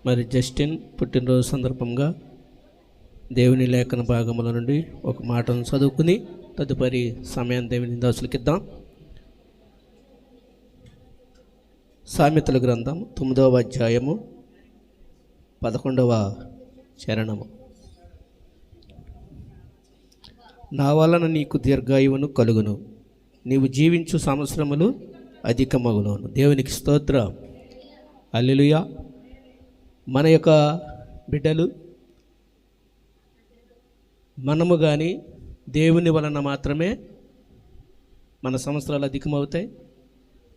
మరి జస్టిన్ పుట్టినరోజు సందర్భంగా దేవుని లేఖన భాగముల నుండి ఒక మాటను చదువుకుని తదుపరి సమయం దేవుని దాసులకిద్దాం. సామెతల గ్రంథం 9వ అధ్యాయము 11వ చరణము. నా వలన నీకు దీర్ఘాయువును కలుగును, నీవు జీవించు సంవత్సరములు అధికమగును. దేవునికి స్తోత్రం. హల్లెలూయా. మన యొక్క బిడ్డలు మనము కానీ దేవుని వలన మాత్రమే మన సంవత్సరాలు అధికమవుతాయి.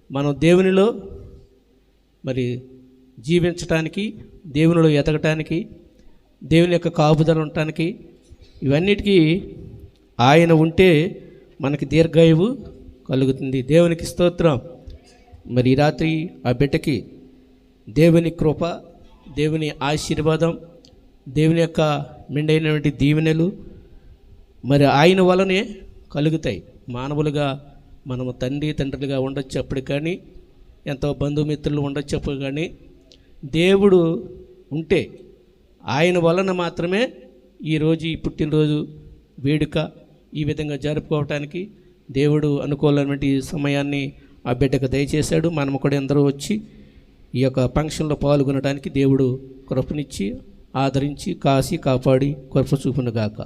మనం దేవునిలో మరి జీవించటానికి, దేవునిలో ఎదగటానికి, దేవుని యొక్క కాపుదల ఉండటానికి, ఇవన్నిటికీ ఆయన ఉంటే మనకి దీర్ఘాయువు కలుగుతుంది. దేవునికి స్తోత్రం. మరి ఈ రాత్రి ఆ బిడ్డకి దేవుని కృప, దేవుని ఆశీర్వాదం, దేవుని యొక్క మెండైనటువంటి దీవెనలు మరి ఆయన వలనే కలుగుతాయి. మానవులుగా మనము తండ్రులుగా ఉండొచ్చు అప్పుడు, కానీ ఎంతో బంధుమిత్రులు ఉండొచ్చు అప్పుడు, కానీ దేవుడు ఉంటే ఆయన వలన మాత్రమే ఈరోజు ఈ పుట్టినరోజు వేడుక ఈ విధంగా జరుపుకోవటానికి దేవుడు అనుకూలమైన సమయాన్ని ఆ బిడ్డకు దయచేశాడు. మనము కూడా అందరూ వచ్చి ఈ యొక్క ఫంక్షన్లో పాల్గొనడానికి దేవుడు కృపనిచ్చి ఆదరించి కాసి కాపాడి కృప చూపునుగాక.